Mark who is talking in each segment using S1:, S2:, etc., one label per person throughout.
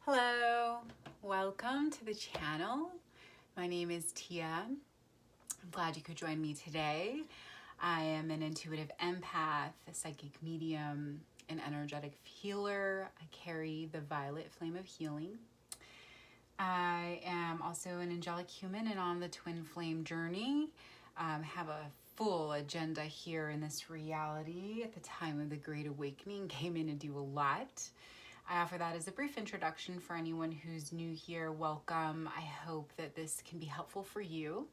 S1: Hello, welcome to the channel. My name is Tia. I'm glad you could join me today. I am an intuitive empath, a psychic medium, an energetic healer. I carry the violet flame of healing. I am also an angelic human and on the twin flame journey. Have a full agenda here in this reality. At the time of the Great Awakening, came in to do a lot. I offer that as a brief introduction for anyone who's new here. Welcome. I hope that this can be helpful for you.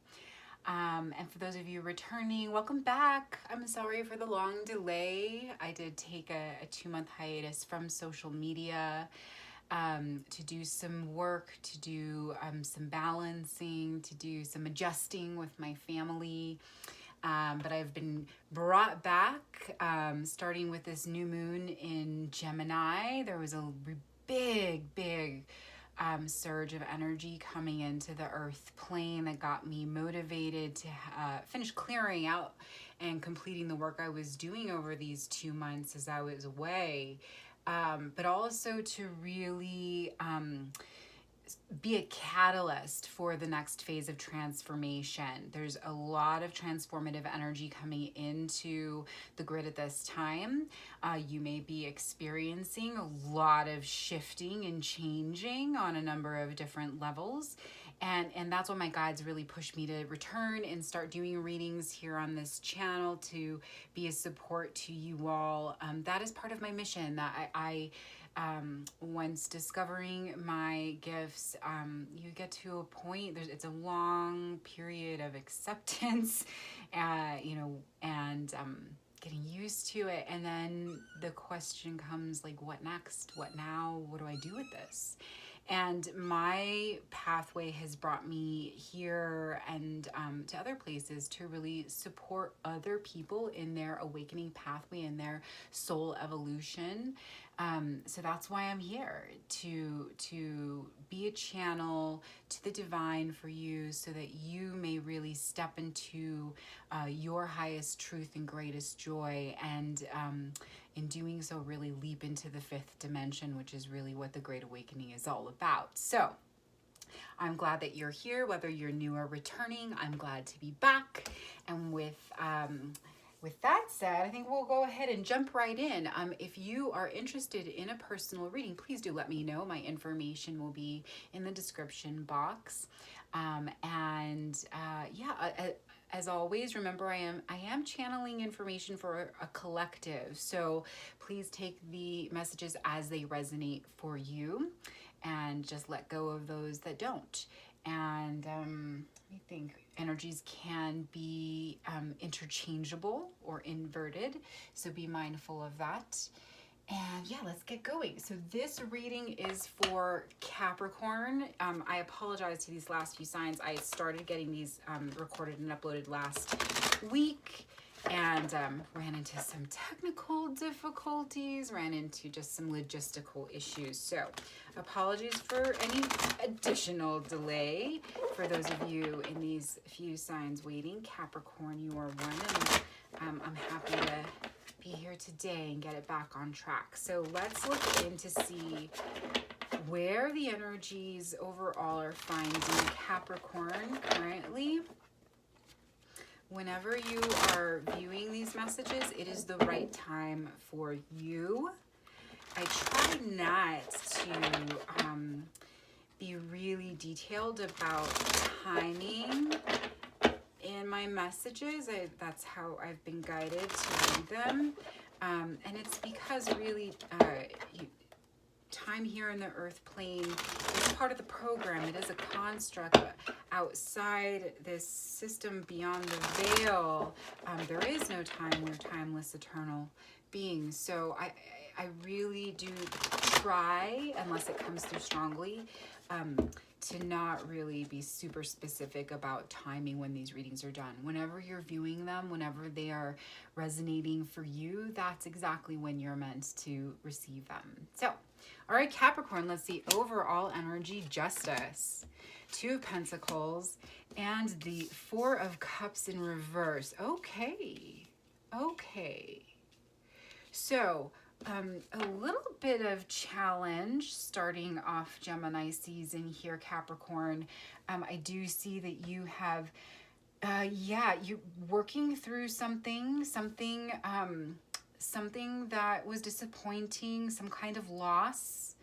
S1: And for those of you returning, welcome back. I'm sorry for the long delay. I did take a 2-month hiatus from social media to do some work, to do some balancing, to do some adjusting with my family. But I've been brought back, starting with this new moon in Gemini. There was a big surge of energy coming into the earth plane that got me motivated to finish clearing out and completing the work I was doing over these 2 months as I was away, but also to really be a catalyst for the next phase of transformation. There's a lot of transformative energy coming into the grid at this time. You may be experiencing a lot of shifting and changing on a number of different levels. And that's what my guides really pushed me to return and start doing readings here on this channel to be a support to you all. That is part of my mission, that I once discovering my gifts, you get to a point, it's a long period of acceptance, and getting used to it. And then the question comes like, what next? What now? What do I do with this? And my pathway has brought me here and to other places to really support other people in their awakening pathway and their soul evolution. So that's why I'm here, to be a channel to the divine for you, so that you may really step into your highest truth and greatest joy, and in doing so really leap into the 5th dimension, which is really what the Great Awakening is all about. So I'm glad that you're here, whether you're new or returning. I'm glad to be back. And with that said, I think we'll go ahead and jump right in. If you are interested in a personal reading, please do let me know. My information will be in the description box. As always, remember I am channeling information for a collective. So please take the messages as they resonate for you, and just let go of those that don't. And I think energies can be interchangeable or inverted, so be mindful of that. And yeah, let's get going. So this reading is for Capricorn. I apologize to these last few signs. I started getting these recorded and uploaded last week, and ran into some technical difficulties, ran into just some logistical issues. So apologies for any additional delay. For those of you in these few signs waiting, Capricorn, you are one, and I'm happy to be here today and get it back on track. So let's look in to see where the energies overall are finding Capricorn currently. Whenever you are viewing these messages, it is the right time for you. I try not to be really detailed about timing in my messages. That's how I've been guided to read them. And it's because really time here in the earth plane is part of the program. It is a construct, but outside this system beyond the veil, there is no time. We're timeless, eternal beings. So I really do try, unless it comes through strongly, to not really be super specific about timing when these readings are done. Whenever you're viewing them, whenever they are resonating for you, that's exactly when you're meant to receive them. So, all right, Capricorn, let's see overall energy, justice, 2 of Pentacles, and the 4 of Cups in reverse. Okay. So a little bit of challenge starting off Gemini season here, Capricorn. I do see that you have, you're working through something that was disappointing, some kind of loss,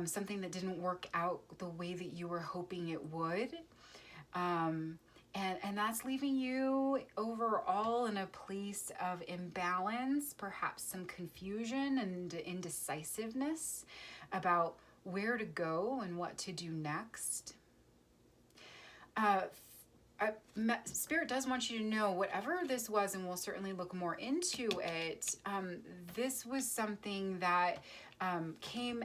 S1: something that didn't work out the way that you were hoping it would. And that's leaving you overall in a place of imbalance, perhaps some confusion and indecisiveness about where to go and what to do next. Spirit does want you to know whatever this was, and we'll certainly look more into it, this was something that came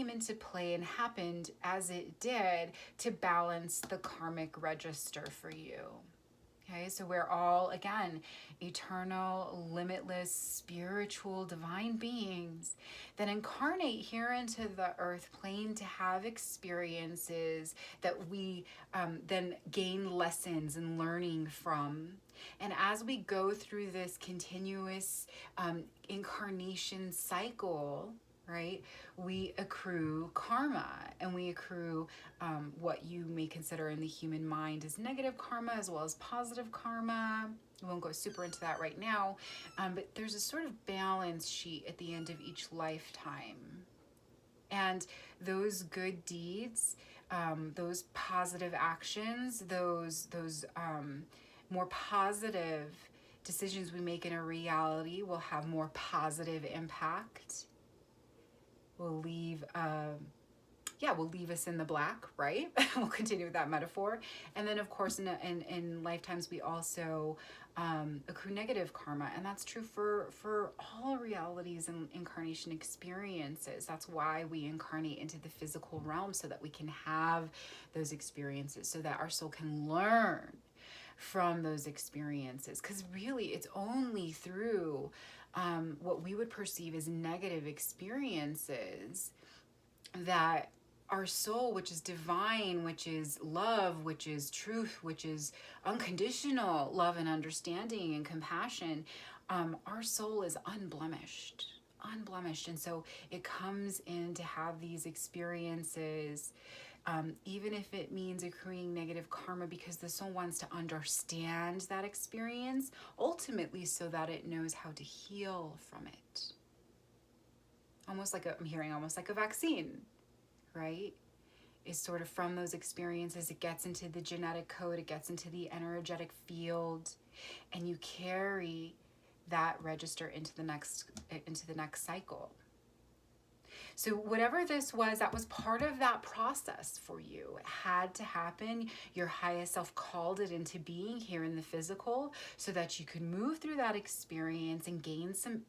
S1: into play and happened as it did to balance the karmic register for you. Okay, so we're all, again, eternal, limitless, spiritual, divine beings that incarnate here into the earth plane to have experiences that we then gain lessons and learning from. And as we go through this continuous incarnation cycle, right, we accrue karma, and we accrue what you may consider in the human mind as negative karma as well as positive karma. We won't go super into that right now, but there's a sort of balance sheet at the end of each lifetime. And those good deeds, those positive actions, those more positive decisions we make in a reality will have more positive impact. Will leave us in the black, right? We'll continue with that metaphor. And then, of course, in lifetimes, we also accrue negative karma. And that's true for all realities and incarnation experiences. That's why we incarnate into the physical realm, so that we can have those experiences, so that our soul can learn from those experiences. Because really, it's only through what we would perceive as negative experiences that our soul, which is divine, which is love, which is truth, which is unconditional love and understanding and compassion, our soul is unblemished. And so it comes in to have these experiences, even if it means accruing negative karma, because the soul wants to understand that experience ultimately so that it knows how to heal from it. I'm hearing almost like a vaccine, right? Is sort of from those experiences, it gets into the genetic code, it gets into the energetic field, and you carry that register into the next cycle. So whatever this was, that was part of that process for you. It had to happen. Your highest self called it into being here in the physical so that you could move through that experience and gain some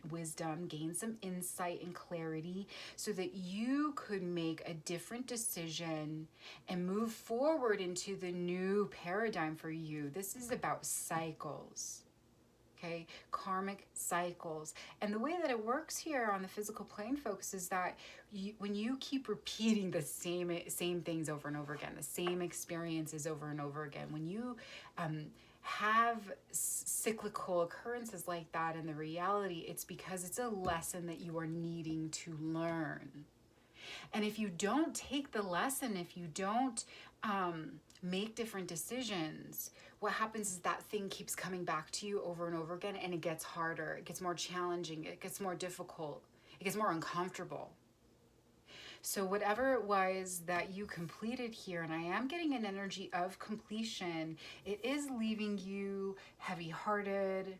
S1: wisdom, gain some insight and clarity, so that you could make a different decision and move forward into the new paradigm for you. This is about cycles. Okay, karmic cycles. And the way that it works here on the physical plane, folks, is that when you keep repeating the same things over and over again, the same experiences over and over again, when you have cyclical occurrences like that in the reality, it's because it's a lesson that you are needing to learn. And if you don't take the lesson, if you don't make different decisions, what happens is that thing keeps coming back to you over and over again, and it gets harder, it gets more challenging, it gets more difficult, it gets more uncomfortable. So whatever it was that you completed here, and I am getting an energy of completion, it is leaving you heavy-hearted,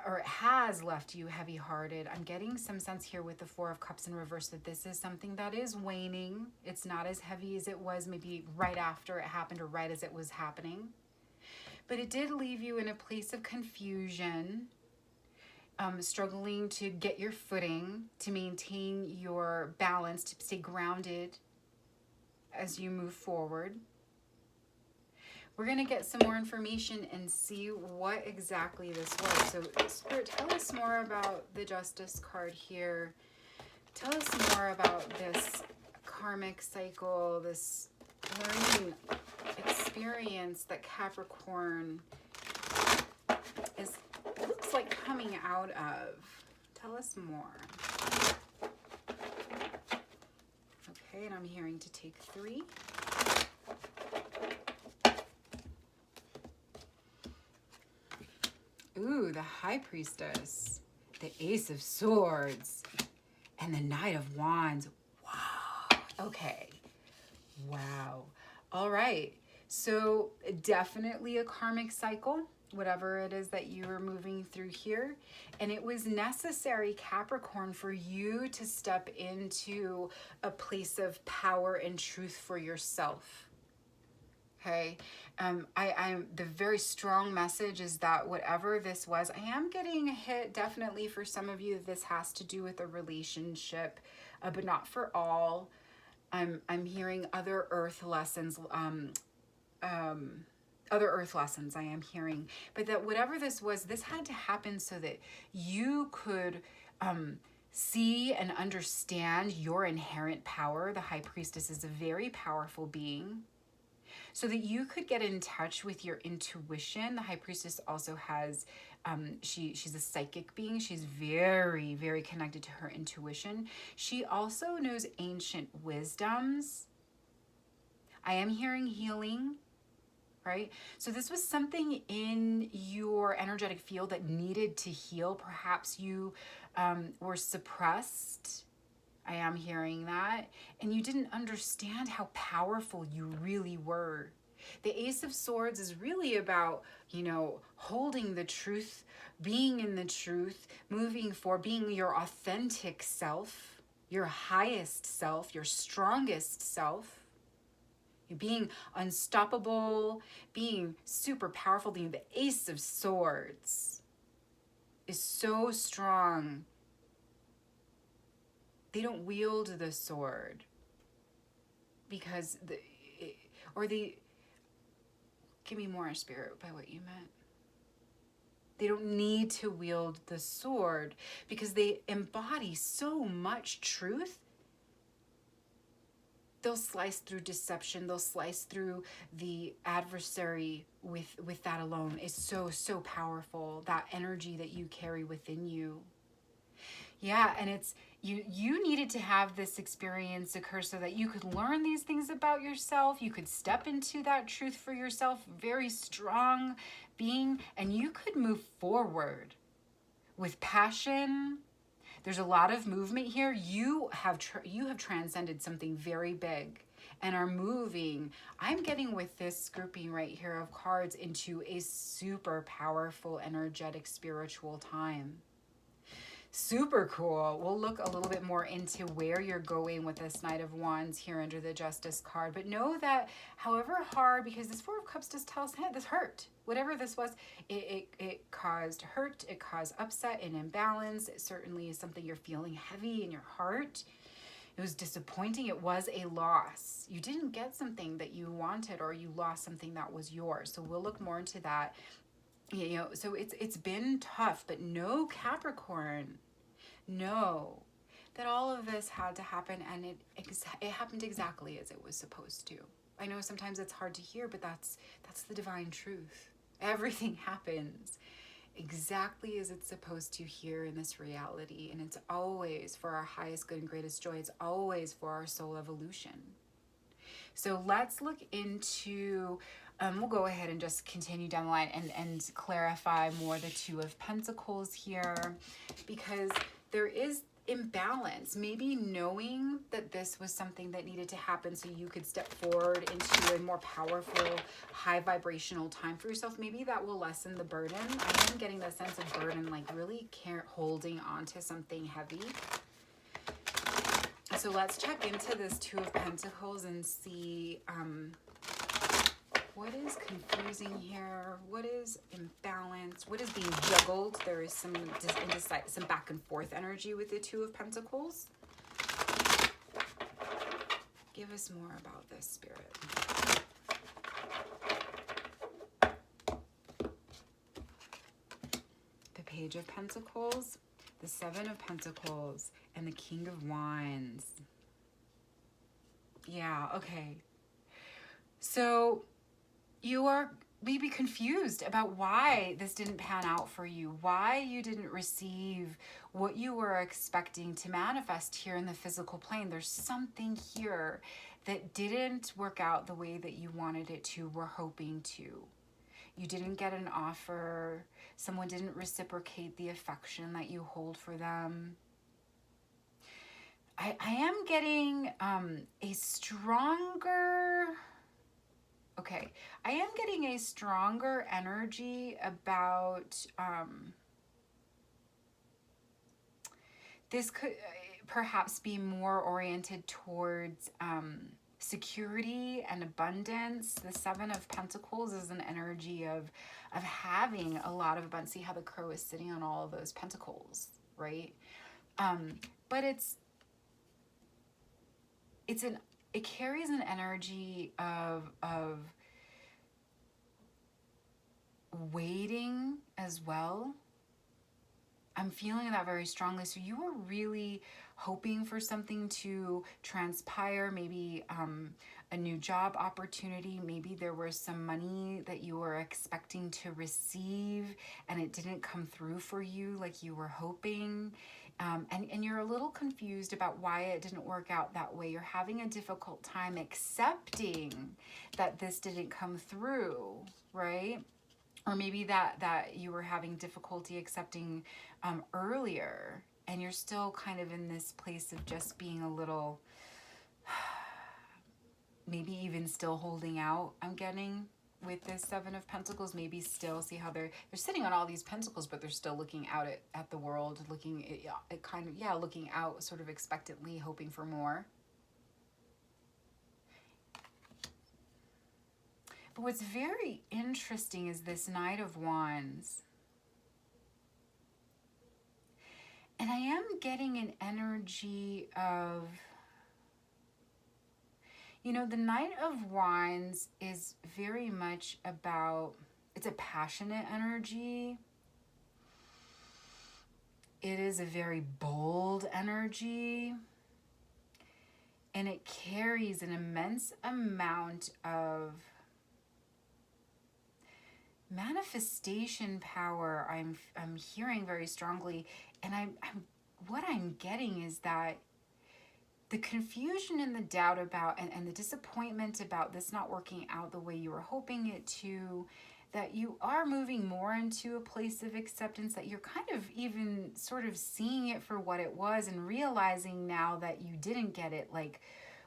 S1: or it has left you heavy-hearted. I'm getting some sense here with the Four of Cups in reverse that this is something that is waning. It's not as heavy as it was maybe right after it happened or right as it was happening. But it did leave you in a place of confusion, struggling to get your footing, to maintain your balance, to stay grounded as you move forward. We're going to get some more information and see what exactly this was. So, Spirit, tell us more about the Justice card here. Tell us more about this karmic cycle, this learning experience that Capricorn looks like coming out of. Tell us more. Okay, and I'm hearing to take 3. Ooh, the High Priestess, the Ace of Swords, and the Knight of Wands. Wow. Okay. Wow. All right. So definitely a karmic cycle, whatever it is that you are moving through here. And it was necessary, Capricorn, for you to step into a place of power and truth for yourself. Okay. I'm the very strong message is that whatever this was, I am getting a hit definitely for some of you. This has to do with a relationship, but not for all. I'm hearing other earth lessons, other earth lessons I am hearing, but that whatever this was, this had to happen so that you could see and understand your inherent power. The High Priestess is a very powerful being. So that you could get in touch with your intuition. The High Priestess also has, she's a psychic being. She's very, very connected to her intuition. She also knows ancient wisdoms. I am hearing healing, right? So this was something in your energetic field that needed to heal. Perhaps you were suppressed. I am hearing that. And you didn't understand how powerful you really were. The Ace of Swords is really about, you know, holding the truth, being in the truth, moving forward, being your authentic self, your highest self, your strongest self. You're being unstoppable, being super powerful. The Ace of Swords is so strong. They don't wield the sword because give me more, Spirit, by what you meant. They don't need to wield the sword because they embody so much truth. They'll slice through deception. They'll slice through the adversary with that alone. It's so powerful, that energy that you carry within you. Yeah, and it's you needed to have this experience occur so that you could learn these things about yourself. You could step into that truth for yourself, very strong being, and you could move forward with passion. There's a lot of movement here. You have transcended something very big and are moving. I'm getting with this grouping right here of cards into a super powerful, energetic, spiritual time. Super cool. We'll look a little bit more into where you're going with this Knight of Wands here under the Justice card. But know that however hard, because this Four of Cups does tell us, hey, this hurt. Whatever this was, it caused hurt. It caused upset and imbalance. It certainly is something you're feeling heavy in your heart. It was disappointing. It was a loss. You didn't get something that you wanted, or you lost something that was yours. So we'll look more into that. You know, so it's been tough, but no, Capricorn, know that all of this had to happen, and it happened exactly as it was supposed to. I know sometimes it's hard to hear, but that's the divine truth. Everything happens exactly as it's supposed to here in this reality, and it's always for our highest good and greatest joy. It's always for our soul evolution. So let's look into, we'll go ahead and just continue down the line and clarify more the Two of Pentacles here, because there is imbalance. Maybe knowing that this was something that needed to happen so you could step forward into a more powerful, high vibrational time for yourself, maybe that will lessen the burden. I am getting the sense of burden, like really holding on to something heavy. So let's check into this Two of Pentacles and see what is confusing here, what is imbalanced, what is being juggled. There is some back and forth energy with the Two of Pentacles. Give us more about this, Spirit. The Page of Pentacles, the Seven of Pentacles, and the King of Wands. Yeah, okay. So you are maybe confused about why this didn't pan out for you, why you didn't receive what you were expecting to manifest here in the physical plane. There's something here that didn't work out the way that you wanted it to, were hoping to. You didn't get an offer. Someone didn't reciprocate the affection that you hold for them. I am getting a stronger... Okay, I am getting a stronger energy about this could perhaps be more oriented towards security and abundance. The Seven of Pentacles is an energy of having a lot of abundance. See how the crow is sitting on all of those pentacles, right? But it carries an energy of waiting as well. I'm feeling that very strongly. So you were really hoping for something to transpire, maybe a new job opportunity. Maybe there was some money that you were expecting to receive and it didn't come through for you like you were hoping. And you're a little confused about why it didn't work out that way. You're having a difficult time accepting that this didn't come through, right? Or maybe that you were having difficulty accepting earlier, and you're still kind of in this place of just being a little, maybe even still holding out, I'm getting, with this Seven of Pentacles. Maybe still, see how they're sitting on all these pentacles, but they're still looking out at the world, looking at kind of, yeah, looking out sort of expectantly, hoping for more. But what's very interesting is this Knight of Wands. And I am getting an energy of, you know, the Knight of Wands is very much about, it's a passionate energy. It is a very bold energy. And it carries an immense amount of manifestation power. I'm hearing very strongly, and what I'm getting is that the confusion and the doubt about and the disappointment about this not working out the way you were hoping it to, that you are moving more into a place of acceptance, that you're kind of even sort of seeing it for what it was and realizing now that you didn't get it, like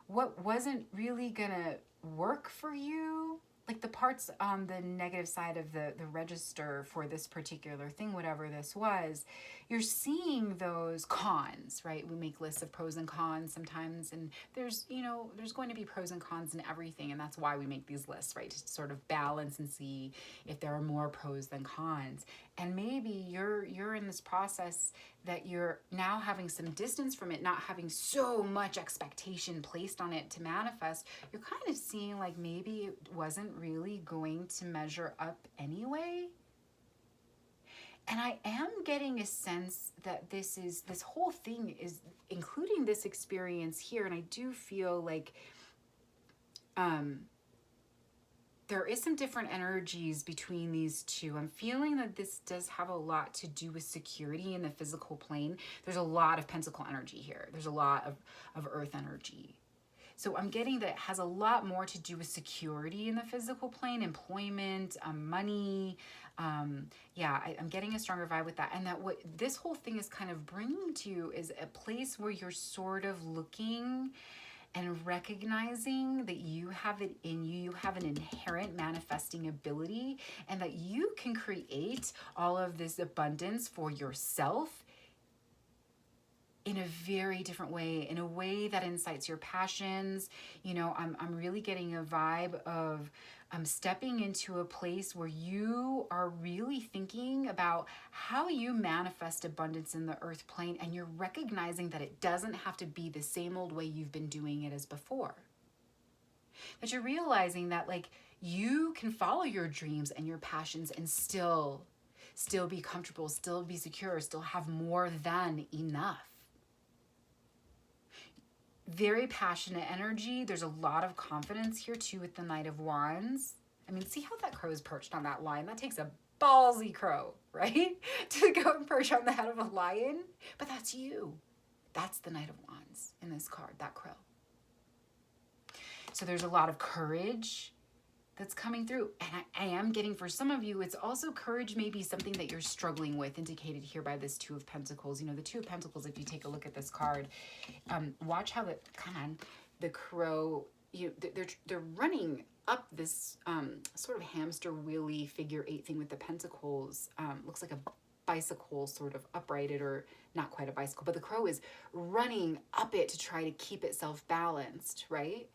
S1: what wasn't really gonna work for you. Like the parts on the negative side of the register for this particular thing, whatever this was, you're seeing those cons, right? We make lists of pros and cons sometimes, and there's, you know, there's going to be pros and cons in everything, and that's why we make these lists, right? To sort of balance and see if there are more pros than cons. And maybe you're in this process that you're now having some distance from it, not having so much expectation placed on it to manifest. You're kind of seeing like maybe it wasn't really going to measure up anyway. And I am getting a sense that this whole thing is including this experience here. And I do feel like there is some different energies between these two. I'm feeling that this does have a lot to do with security in the physical plane. There's a lot of pentacle energy here. There's a lot of earth energy. So I'm getting that it has a lot more to do with security in the physical plane, employment, money. I'm getting a stronger vibe with that. And that what this whole thing is kind of bringing to you is a place where you're sort of looking and recognizing that you have it in you, you have an inherent manifesting ability, and that you can create all of this abundance for yourself in a very different way, in a way that incites your passions. You know, I'm really getting a vibe of stepping into a place where you are really thinking about how you manifest abundance in the earth plane, and you're recognizing that it doesn't have to be the same old way you've been doing it as before. That you're realizing that like you can follow your dreams and your passions and still be comfortable, still be secure, still have more than enough. Very passionate energy. There's a lot of confidence here too with the Knight of Wands. I mean, see how that crow is perched on that lion? That takes a ballsy crow, right? To go and perch on the head of a lion. But that's you. That's the Knight of Wands in this card, that crow. So there's a lot of courage that's coming through. And I am getting, for some of you, it's also courage may be something that you're struggling with, indicated here by this Two of Pentacles. You know, the Two of Pentacles, if you take a look at this card, watch how the crow, they're running up this sort of hamster wheelie figure 8 thing with the pentacles. Looks like a bicycle sort of uprighted, or not quite a bicycle, but the crow is running up it to try to keep itself balanced, right?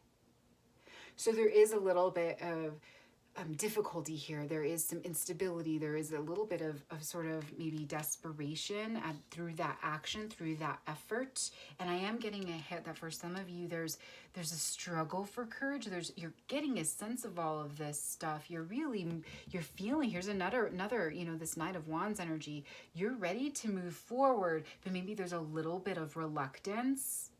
S1: So there is a little bit of difficulty here. There is some instability. There is a little bit of sort of maybe desperation through that action, through that effort. And I am getting a hit that for some of you, there's a struggle for courage. You're getting a sense of all of this stuff. You're feeling, here's another, this Knight of Wands energy. You're ready to move forward, but maybe there's a little bit of reluctance,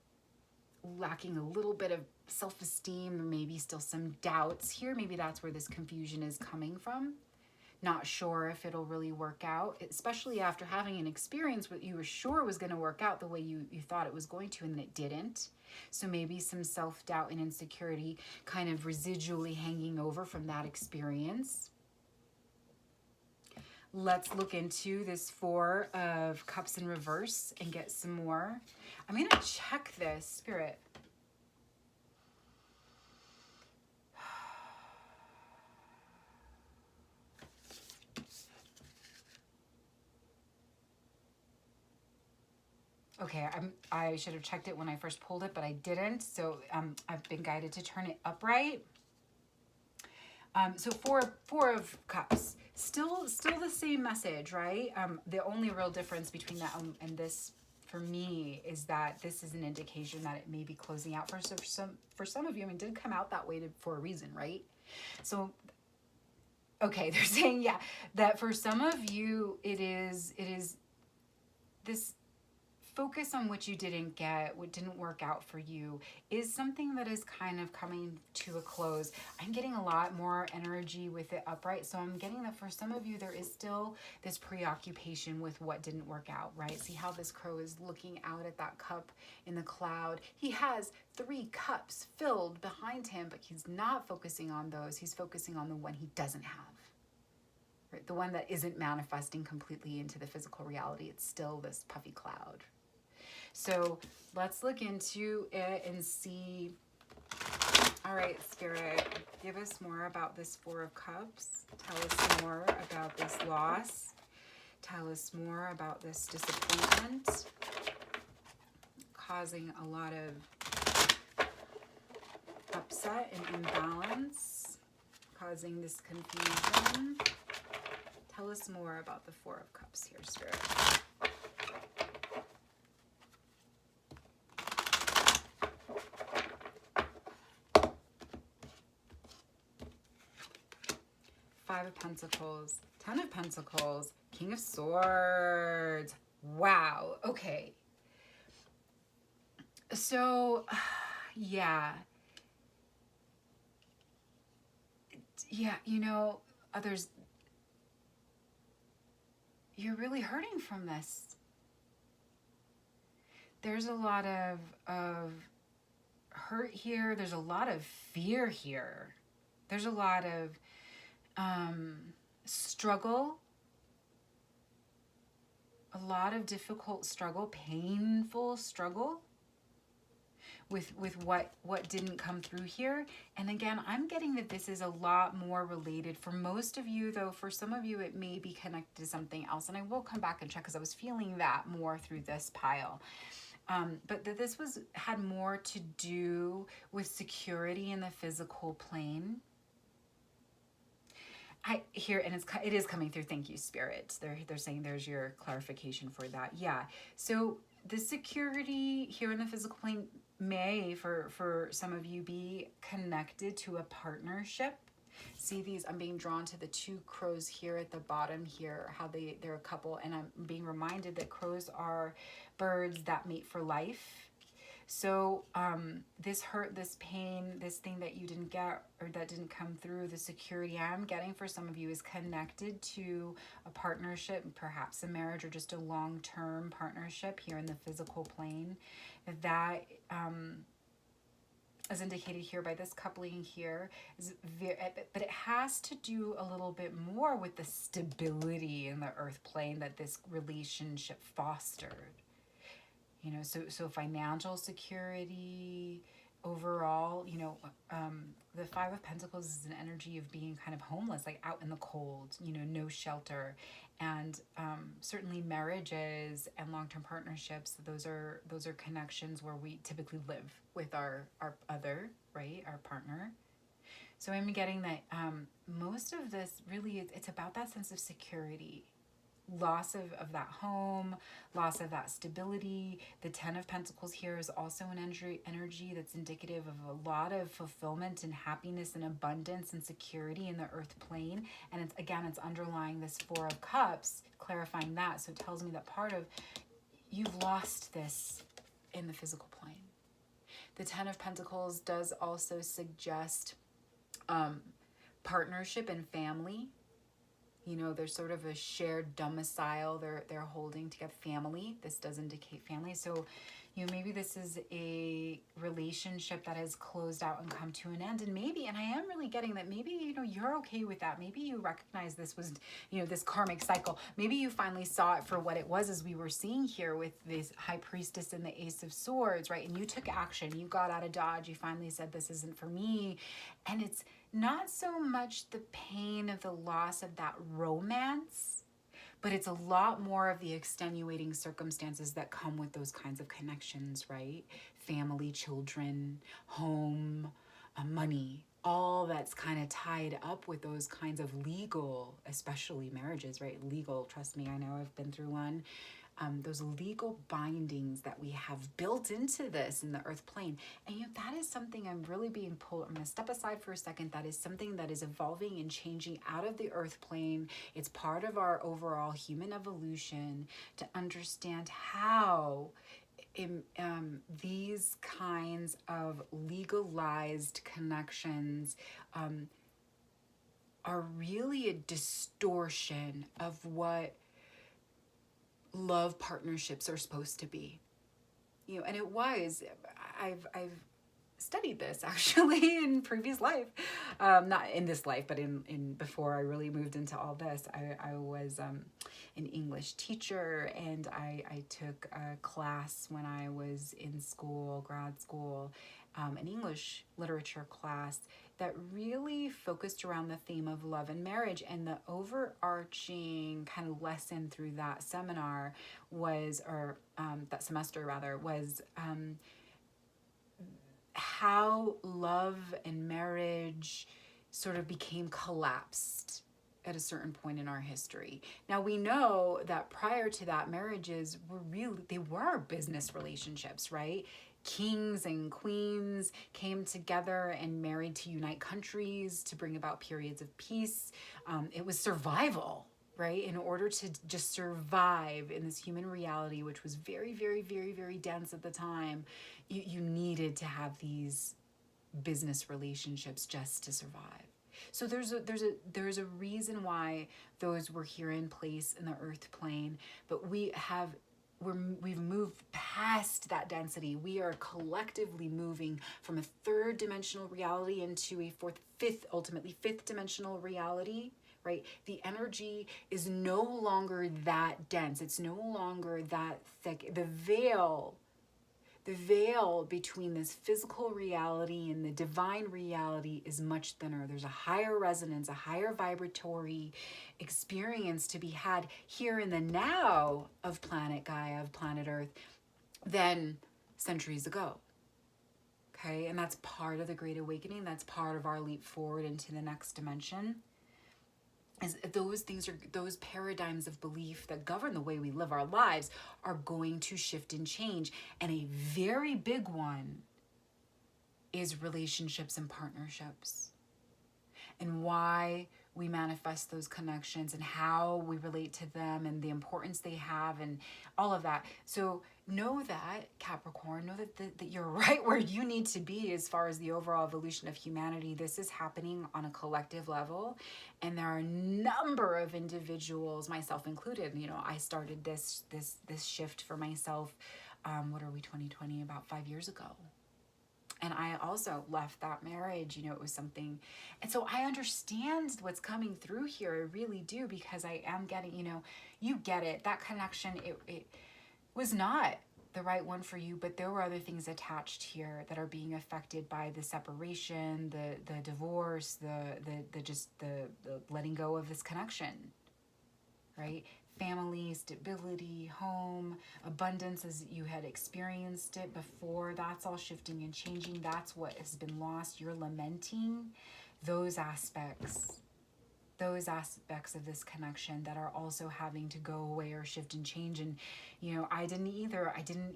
S1: lacking a little bit of self-esteem, or maybe still some doubts here. Maybe that's where this confusion is coming from. Not sure if it'll really work out, especially after having an experience what you were sure was going to work out the way you thought it was going to, and then it didn't. So maybe some self-doubt and insecurity kind of residually hanging over from that experience. Let's look into this Four of Cups in reverse and get some more. I'm going to check this, Spirit. Okay, I should have checked it when I first pulled it, but I didn't. So I've been guided to turn it upright. So four of Cups. Still the same message, right? The only real difference between that and this, for me, is that this is an indication that it may be closing out for some of you. I mean, it did come out that way for a reason, right? So, okay, they're saying, yeah, that for some of you, it is this focus on what you didn't get, what didn't work out for you, is something that is kind of coming to a close. I'm getting a lot more energy with it upright. So I'm getting that for some of you, there is still this preoccupation with what didn't work out, right? See how this crow is looking out at that cup in the cloud. He has 3 cups filled behind him, but he's not focusing on those. He's focusing on the one he doesn't have. Right? The one that isn't manifesting completely into the physical reality. It's still this puffy cloud. So let's look into it and see. All right, Spirit, give us more about this Four of Cups. Tell us more about this loss. Tell us more about this disappointment, causing a lot of upset and imbalance, causing this confusion. Tell us more about the Four of Cups here, Spirit. Five of Pentacles, 10 of Pentacles, King of Swords. Wow. Okay. So, yeah. Yeah, others, you're really hurting from this. There's a lot of hurt here. There's a lot of fear here. There's a lot of struggle, a lot of difficult struggle, painful struggle with what didn't come through here. And again, I'm getting that this is a lot more related for most of you, though for some of you it may be connected to something else, and I will come back and check because I was feeling that more through this pile. But that this had more to do with security in the physical plane. It is coming through. Thank you, Spirit. They're saying there's your clarification for that. Yeah. So the security here in the physical plane may, for some of you, be connected to a partnership. See these? I'm being drawn to the 2 crows here at the bottom here, how they're a couple, and I'm being reminded that crows are birds that mate for life. So this hurt, this pain, this thing that you didn't get or that didn't come through, the security I'm getting for some of you is connected to a partnership, perhaps a marriage or just a long-term partnership here in the physical plane. That as indicated here by this coupling here, is but it has to do a little bit more with the stability in the earth plane that this relationship fostered. You know, so financial security, overall, you know, the Five of Pentacles is an energy of being kind of homeless, like out in the cold, you know, no shelter. And certainly marriages and long-term partnerships, those are connections where we typically live with our other, right, our partner. So I'm getting that most of this really, it's about that sense of security. Loss of that home, loss of that stability. The Ten of Pentacles here is also an energy that's indicative of a lot of fulfillment and happiness and abundance and security in the earth plane. And it's, again, it's underlying this Four of Cups, clarifying that. So it tells me that part of you've lost this in the physical plane. The Ten of Pentacles does also suggest partnership and family. You know, there's sort of a shared domicile they're holding together, family. This does indicate family. So, you know, maybe this is a relationship that has closed out and come to an end. And maybe, and I am really getting that maybe, you know, you're okay with that. Maybe you recognize this was, you know, this karmic cycle. Maybe you finally saw it for what it was, as we were seeing here with this High Priestess and the Ace of Swords, right? And you took action. You got out of Dodge. You finally said, this isn't for me. And it's not so much the pain of the loss of that romance, but it's a lot more of the extenuating circumstances that come with those kinds of connections, right? Family, children, home, money, all that's kind of tied up with those kinds of legal, especially marriages, right? Legal, trust me, I know I've been through one. Those legal bindings that we have built into this in the earth plane. And you know, that is something I'm really being pulled. I'm going to step aside for a second. That is something that is evolving and changing out of the earth plane. It's part of our overall human evolution to understand how these kinds of legalized connections are really a distortion of what love partnerships are supposed to be. You know, and it was, I've studied this actually in previous life, not in this life, but in before I really moved into all this. I was an English teacher, and I took a class when I was in school, grad school, an English literature class that really focused around the theme of love and marriage. And the overarching kind of lesson through that seminar was, or that semester rather, was how love and marriage sort of became collapsed at a certain point in our history. Now we know that prior to that, marriages were really, they were business relationships, right? Kings and queens came together and married to unite countries to bring about periods of peace. It was survival, right? In order to just survive in this human reality, which was very, very, very, very dense at the time, you needed to have these business relationships just to survive. So there's a reason why those were here in place in the earth plane, but we've moved past that density. We are collectively moving from a third dimensional reality into a ultimately fifth dimensional reality, right? The energy is no longer that dense. It's no longer that thick. The veil between this physical reality and the divine reality is much thinner. There's a higher resonance, a higher vibratory experience to be had here in the now of planet Gaia, of planet Earth, than centuries ago. Okay, and that's part of the Great Awakening. That's part of our leap forward into the next dimension. Is those things, are those paradigms of belief that govern the way we live our lives, are going to shift and change. And a very big one is relationships and partnerships. And why we manifest those connections and how we relate to them and the importance they have and all of that. So know that, Capricorn, know that you're right where you need to be as far as the overall evolution of humanity. This is happening on a collective level, and there are a number of individuals, myself included. You know, I started this shift for myself. What are we, 2020? About 5 years ago. And I also left that marriage, you know, it was something. And so I understand what's coming through here. I really do, because I am getting, you know, you get it. That connection, it was not the right one for you, but there were other things attached here that are being affected by the separation, the divorce, the letting go of this connection, right? Family, stability, home, abundance as you had experienced it before, that's all shifting and changing. That's what has been lost. You're lamenting those aspects of this connection that are also having to go away or shift and change. And, you know, I didn't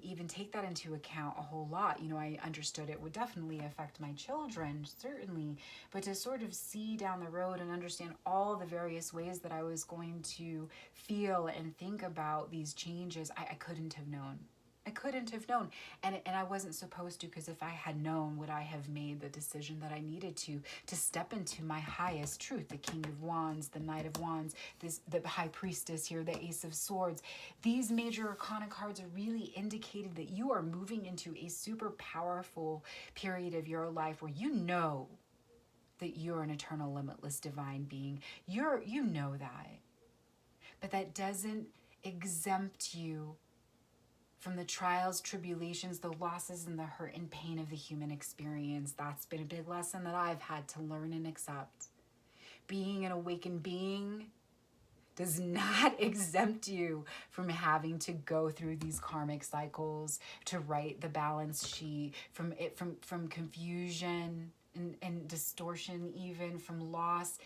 S1: even take that into account a whole lot. You know, I understood it would definitely affect my children, certainly, but to sort of see down the road and understand all the various ways that I was going to feel and think about these changes, I couldn't have known. I couldn't have known. And I wasn't supposed to, because if I had known, would I have made the decision that I needed to step into my highest truth? The King of Wands, the Knight of Wands, the High Priestess here, the Ace of Swords. These major arcana cards are really indicated that you are moving into a super powerful period of your life where you know that you're an eternal, limitless, divine being. You know that. But that doesn't exempt you from the trials, tribulations, the losses, and the hurt and pain of the human experience. That's been a big lesson that I've had to learn and accept. Being an awakened being does not exempt you from having to go through these karmic cycles, to write the balance sheet, from confusion and distortion, even from loss.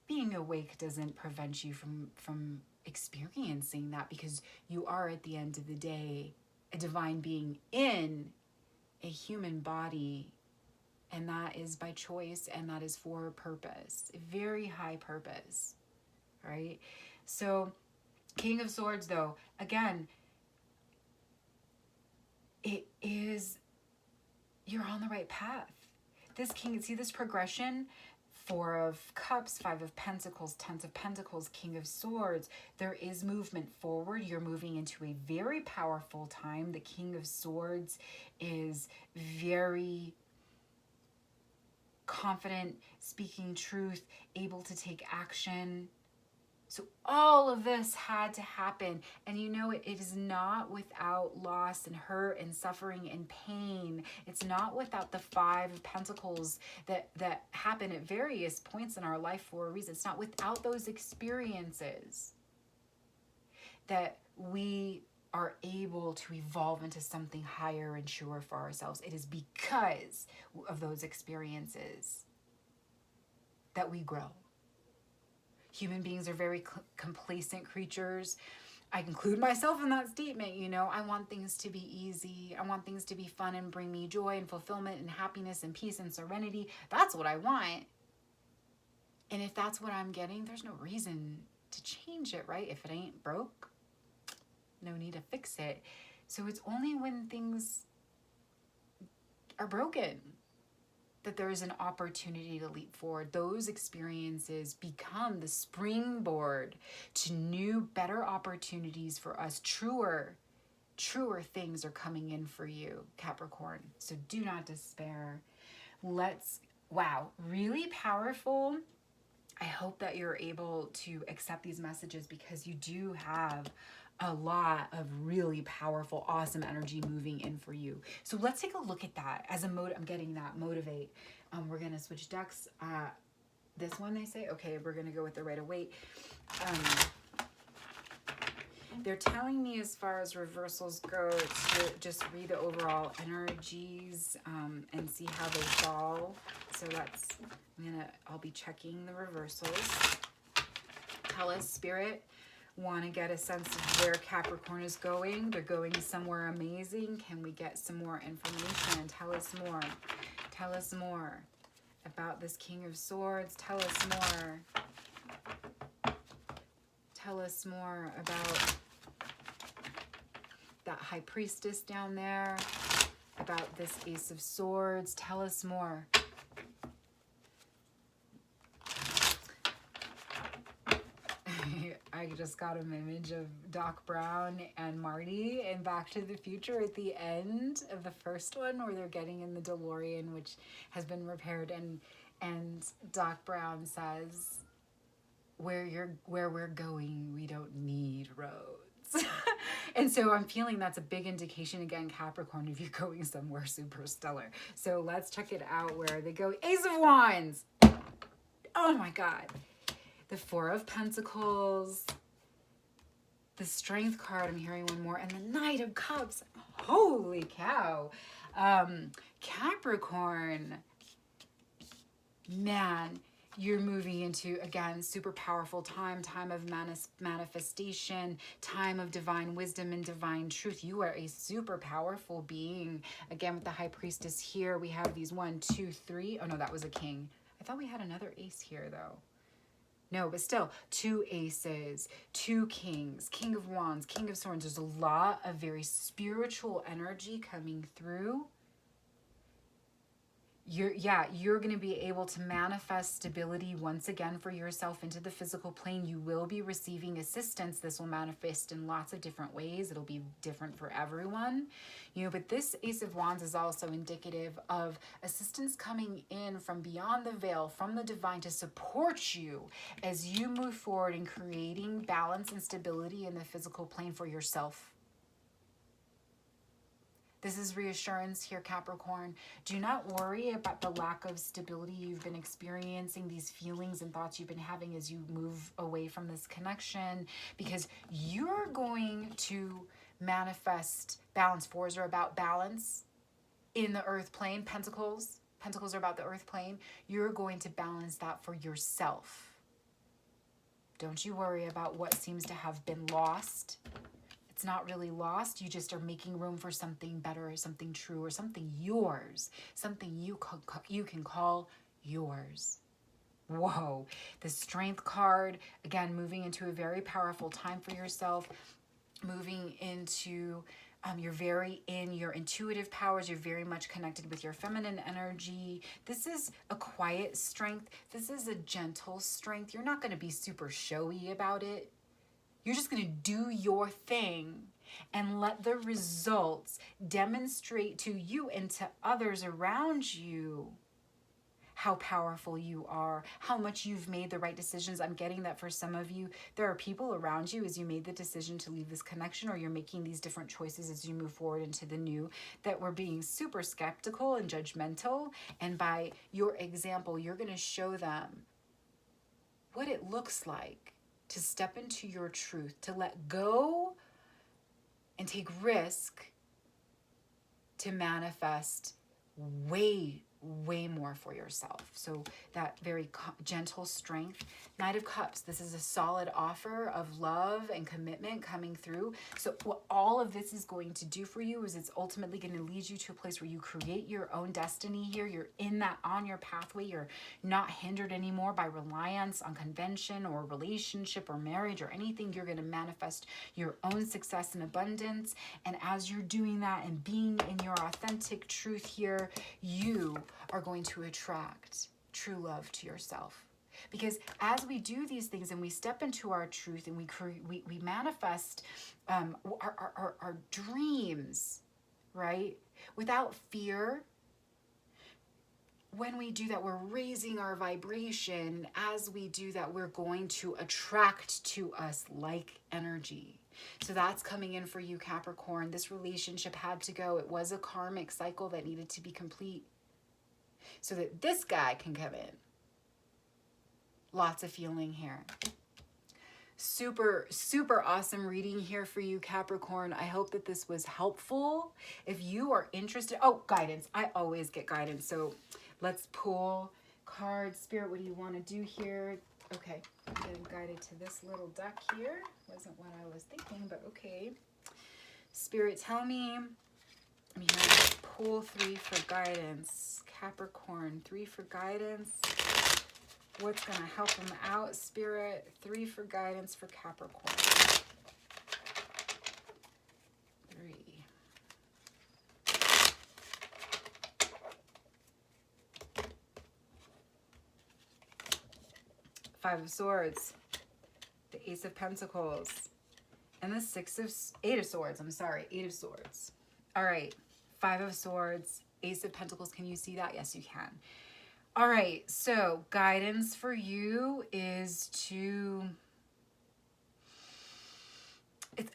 S1: Being awake doesn't prevent you from experiencing that, because you are, at the end of the day, a divine being in a human body, and that is by choice, and that is for a purpose, a very high purpose, right? So King of Swords, though, again, you're on the right path. This King, see this progression? 4 of Cups, 5 of Pentacles, 10 of Pentacles, King of Swords. There is movement forward. You're moving into a very powerful time. The King of Swords is very confident, speaking truth, able to take action. So all of this had to happen. And you know, it is not without loss and hurt and suffering and pain. It's not without the 5 of Pentacles that happen at various points in our life for a reason. It's not without those experiences that we are able to evolve into something higher and truer for ourselves. It is because of those experiences that we grow. Human beings are very complacent creatures. I include myself in that statement, you know. I want things to be easy. I want things to be fun and bring me joy and fulfillment and happiness and peace and serenity. That's what I want. And if that's what I'm getting, there's no reason to change it, right? If it ain't broke, no need to fix it. So it's only when things are broken that there is an opportunity to leap forward. Those experiences become the springboard to new, better opportunities for us. Truer things are coming in for you, Capricorn. So do not despair. Wow, really powerful. I hope that you're able to accept these messages, because you do have a lot of really powerful, awesome energy moving in for you. So let's take a look at that as a mode. I'm getting that, motivate. We're going to switch decks. This one, they say, okay, we're going to go with the Waite. They're telling me, as far as reversals go, to just read the overall energies and see how they fall. So I'll be checking the reversals. Tell us, Spirit. Want to get a sense of where Capricorn is going. They're going somewhere amazing. Can we get some more information? Tell us more. Tell us more about this King of Swords. Tell us more. tell us more about that High Priestess down there, about this Ace of Swords? Tell us more. I just got an image of Doc Brown and Marty in Back to the Future at the end of the first one, where they're getting in the DeLorean, which has been repaired, and Doc Brown says, where we're going, we don't need roads. And so I'm feeling that's a big indication, again, Capricorn, if you're going somewhere super stellar. So let's check it out where they go. Ace of Wands. Oh my God. The Four of Pentacles, the Strength card, I'm hearing one more, and the Knight of Cups. Holy cow. Capricorn, man, you're moving into, again, super powerful time of manifestation, time of divine wisdom and divine truth. You are a super powerful being. Again, with the High Priestess here, we have these 1, 2, 3. Oh no, that was a king. I thought we had another ace here though. No, but still, 2 aces, 2 kings, King of Wands, King of Swords. There's a lot of very spiritual energy coming through. You're going to be able to manifest stability once again for yourself into the physical plane. You will be receiving assistance. This will manifest in lots of different ways. It'll be different for everyone, but this Ace of Wands is also indicative of assistance coming in from beyond the veil, from the divine, to support you as you move forward in creating balance and stability in the physical plane for yourself. This is reassurance here, Capricorn. Do not worry about the lack of stability you've been experiencing, these feelings and thoughts you've been having as you move away from this connection, because you're going to manifest balance. Fours are about balance in the earth plane. Pentacles are about the earth plane. You're going to balance that for yourself. Don't you worry about what seems to have been lost. It's not really lost. You just are making room for something better, or something true, or something yours, something you can call yours. Whoa. The Strength card, again, moving into a very powerful time for yourself, moving into your intuitive powers. You're very much connected with your feminine energy. This is a quiet strength. This is a gentle strength. You're not going to be super showy about it. You're just going to do your thing and let the results demonstrate to you and to others around you how powerful you are, how much you've made the right decisions. I'm getting that for some of you, there are people around you as you made the decision to leave this connection, or you're making these different choices as you move forward into the new, that were being super skeptical and judgmental. And by your example, you're going to show them what it looks like to step into your truth, to let go and take risk to manifest way more for yourself. So that very gentle strength. Knight of Cups, this is a solid offer of love and commitment coming through. So what all of this is going to do for you is it's ultimately going to lead you to a place where you create your own destiny here. You're on your pathway. You're not hindered anymore by reliance on convention or relationship or marriage or anything. You're going to manifest your own success and abundance. And as you're doing that and being in your authentic truth here, you are going to attract true love to yourself. Because as we do these things and we step into our truth and we manifest our dreams, right? Without fear. When we do that, we're raising our vibration. As we do that, we're going to attract to us like energy. So that's coming in for you, Capricorn. This relationship had to go. It was a karmic cycle that needed to be complete so that this guy can come in. Lots of feeling here. Super, super awesome reading here for you, Capricorn. I hope that this was helpful. If you are interested, guidance. I always get guidance. So let's pull cards. Spirit, what do you want to do here? Okay, I'm getting guided to this little deck here. Wasn't what I was thinking, but okay. Spirit, tell me. I'm here to pull 3 for guidance. Capricorn, 3 for guidance. What's going to help them out, Spirit? 3 for guidance for Capricorn. 3. Five of Swords. The Ace of Pentacles. And the 8 of Swords. I'm sorry, 8 of Swords. All right. 5 of Swords. Ace of Pentacles. Can you see that? Yes, you can. All right, so guidance for you is to,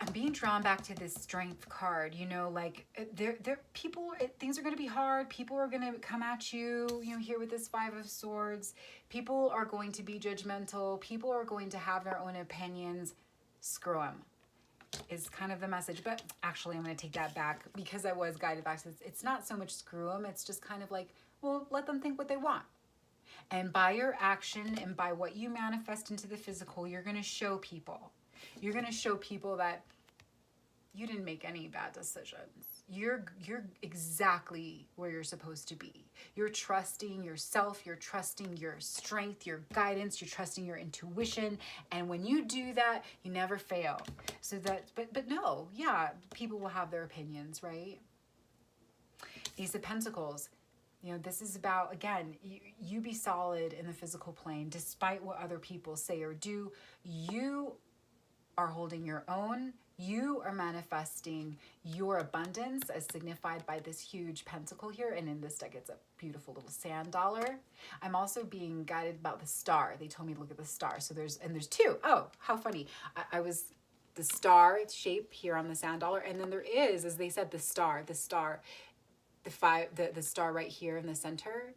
S1: I'm being drawn back to this Strength card, you know, like things are going to be hard. People are going to come at you, you know, here with this 5 of Swords. People are going to be judgmental. People are going to have their own opinions. Screw them is kind of the message. But actually, I'm going to take that back because I was guided back to this. It's not so much screw them. It's just kind of like, well, let them think what they want. And by your action and by what you manifest into the physical, you're going to show people. You're going to show people that you didn't make any bad decisions. You're exactly where you're supposed to be. You're trusting yourself. You're trusting your strength, your guidance. You're trusting your intuition. And when you do that, you never fail. So that, but no, yeah, people will have their opinions, right? Ace of Pentacles. You know, this is about, again, you be solid in the physical plane despite what other people say or do. You are holding your own. You are manifesting your abundance as signified by this huge pentacle here. And in this deck, it's a beautiful little sand dollar. I'm also being guided about the star. They told me to look at the star. So there's 2. Oh, how funny. I was the star shape here on the sand dollar. And then there is, as they said, the star. The star right here in the center.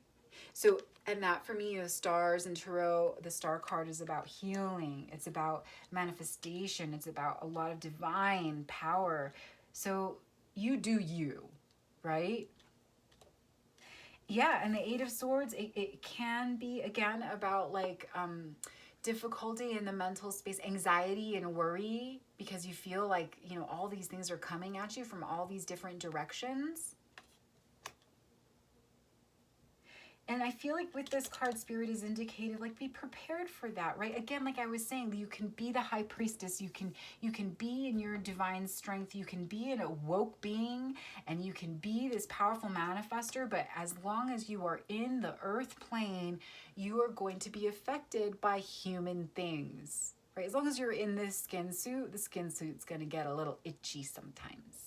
S1: So, and that for me, the stars in tarot, the star card is about healing. It's about manifestation. It's about a lot of divine power. So you do you, right? Yeah, and the 8 of Swords, it can be, again, about like difficulty in the mental space, anxiety and worry, because you feel like, you know, all these things are coming at you from all these different directions. And I feel like with this card, Spirit is indicated, like, be prepared for that, right? Again, like I was saying, you can be the high priestess. You can be in your divine strength. You can be an awoke being, and you can be this powerful manifester. But as long as you are in the earth plane, you are going to be affected by human things, right? As long as you're in this skin suit, the skin suit's going to get a little itchy sometimes.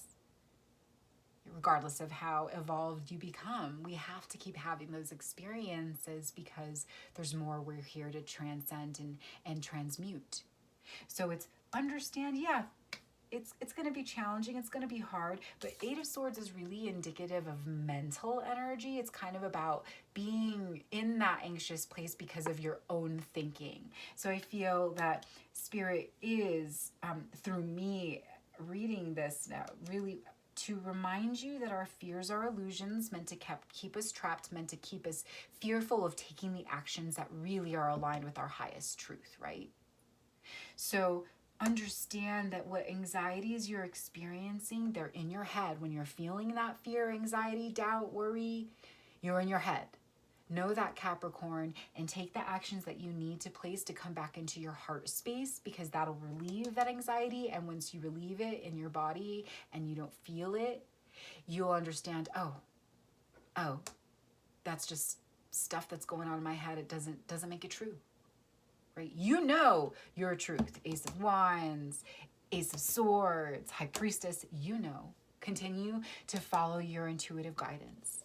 S1: Regardless of how evolved you become, we have to keep having those experiences because there's more we're here to transcend and transmute. So it's understand, yeah, it's going to be challenging. It's going to be hard. But 8 of Swords is really indicative of mental energy. It's kind of about being in that anxious place because of your own thinking. So I feel that Spirit is, through me reading this now, really to remind you that our fears are illusions meant to keep us trapped, meant to keep us fearful of taking the actions that really are aligned with our highest truth, right? So understand that what anxieties you're experiencing, they're in your head. When you're feeling that fear, anxiety, doubt, worry, you're in your head. Know that, Capricorn, and take the actions that you need to place to come back into your heart space, because that'll relieve that anxiety. And once you relieve it in your body and you don't feel it, you'll understand, oh, that's just stuff that's going on in my head. It doesn't make it true, right? You know your truth. Ace of Wands, Ace of Swords, High Priestess, you know. Continue to follow your intuitive guidance.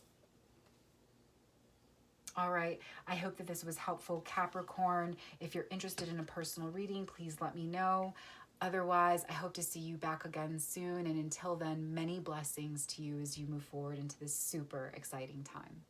S1: All right, I hope that this was helpful, Capricorn. If you're interested in a personal reading, please let me know. Otherwise, I hope to see you back again soon. And until then, many blessings to you as you move forward into this super exciting time.